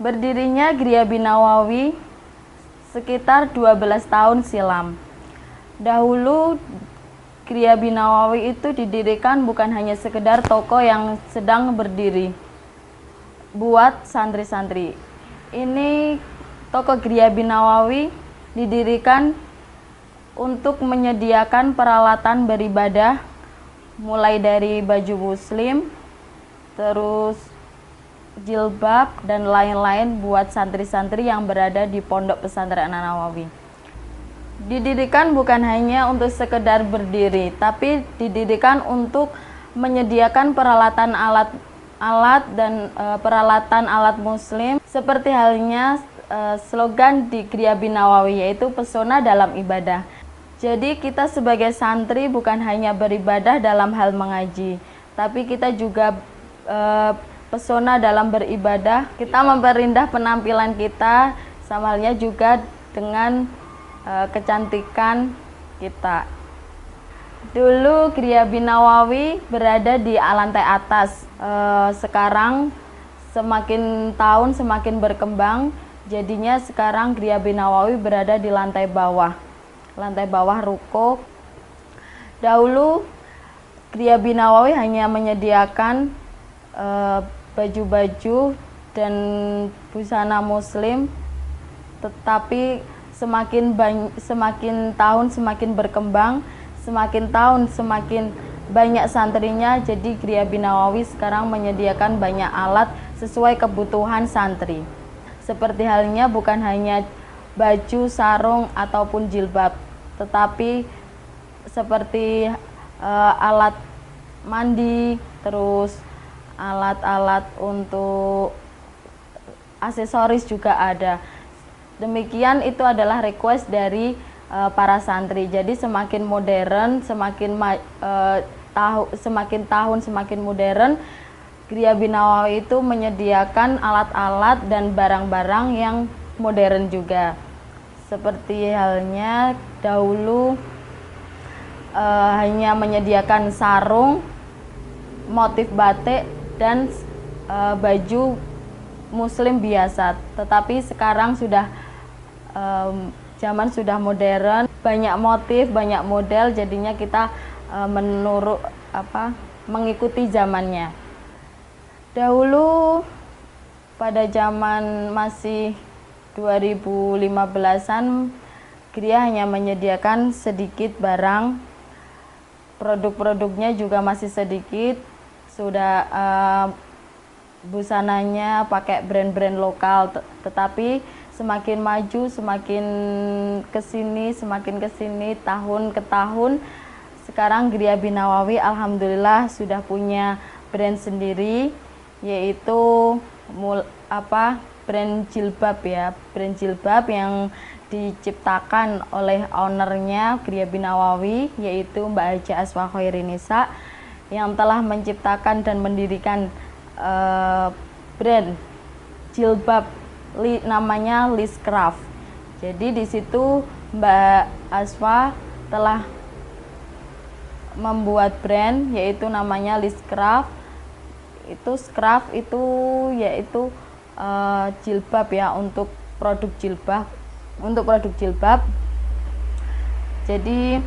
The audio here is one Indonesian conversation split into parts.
Berdirinya Gria Binawawi sekitar 12 tahun silam. Dahulu Gria Binawawi itu didirikan bukan hanya sekedar toko yang sedang berdiri buat santri-santri. Ini toko Gria Binawawi didirikan untuk menyediakan peralatan beribadah mulai dari baju muslim, terus jilbab dan lain-lain buat santri-santri yang berada di Pondok Pesantren An-Nawawi. Didirikan bukan hanya untuk sekedar berdiri, tapi didirikan untuk menyediakan peralatan alat muslim seperti halnya slogan di Gria Binawawi, yaitu pesona dalam ibadah. Jadi kita sebagai santri bukan hanya beribadah dalam hal mengaji, tapi kita juga pesona dalam beribadah. Kita memperindah penampilan kita, sama halnya juga dengan kecantikan kita. Dulu Gria Binawawi berada di lantai atas. Sekarang semakin tahun semakin berkembang, jadinya sekarang Gria Binawawi berada di lantai bawah ruko. Dahulu Gria Binawawi hanya menyediakan baju-baju dan busana muslim, tetapi semakin tahun semakin berkembang, semakin tahun semakin banyak santrinya. Jadi Gria Binawawi sekarang menyediakan banyak alat sesuai kebutuhan santri, seperti halnya bukan hanya baju, sarung ataupun jilbab, tetapi seperti alat mandi, terus alat-alat untuk aksesoris juga ada. Demikian, itu adalah request dari para santri. Jadi semakin modern, semakin tahun semakin modern, Gria Binawawi itu menyediakan alat-alat dan barang-barang yang modern juga. Seperti halnya dahulu hanya menyediakan sarung, motif batik, dan baju muslim biasa, tetapi sekarang sudah zaman sudah modern, banyak motif, banyak model, jadinya kita mengikuti zamannya. Dahulu pada zaman masih 2015-an, Gria hanya menyediakan sedikit barang, produk-produknya juga masih sedikit. Sudah busananya pakai brand-brand lokal, tetapi semakin maju, semakin kesini tahun ke tahun. Sekarang Gria Binawawi alhamdulillah sudah punya brand sendiri, yaitu brand jilbab ya, brand jilbab yang diciptakan oleh ownernya Gria Binawawi, yaitu Mbak Haja Aswa Khairinisa, yang telah menciptakan dan mendirikan brand jilbab namanya Liz Craft. Jadi di situ Mbak Aswa telah membuat brand yaitu namanya Liz Craft. Itu Craft itu yaitu jilbab ya, untuk produk jilbab. Jadi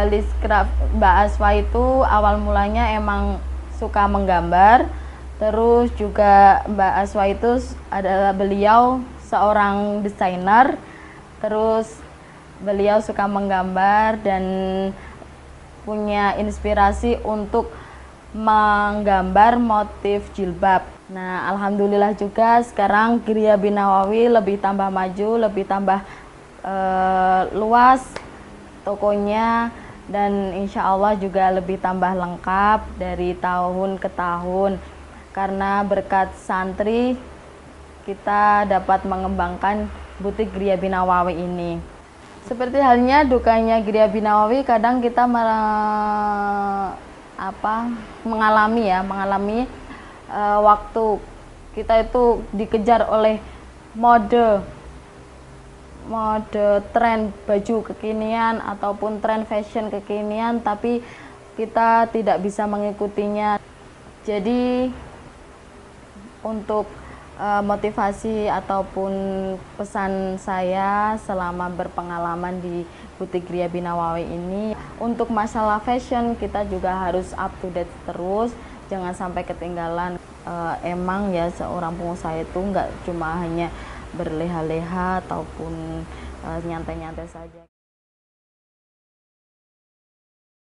Liz Craft, Mbak Aswa itu awal mulanya emang suka menggambar, terus juga Mbak Aswa itu beliau seorang desainer, terus beliau suka menggambar dan punya inspirasi untuk menggambar motif jilbab. Nah, alhamdulillah juga sekarang Gria Binawawi lebih tambah maju, lebih tambah luas tokonya, dan insya Allah juga lebih tambah lengkap dari tahun ke tahun. Karena berkat santri kita dapat mengembangkan butik Gria Binawawi ini. Seperti halnya dukanya Gria Binawawi, kadang kita mengalami waktu kita itu dikejar oleh mode tren baju kekinian ataupun tren fashion kekinian, tapi kita tidak bisa mengikutinya. Jadi untuk Motivasi ataupun pesan saya selama berpengalaman di Butik Ria Binawawi ini, untuk masalah fashion kita juga harus up to date terus, jangan sampai ketinggalan. Emang ya seorang pengusaha itu nggak cuma hanya berleha-leha ataupun nyantai-nyantai saja.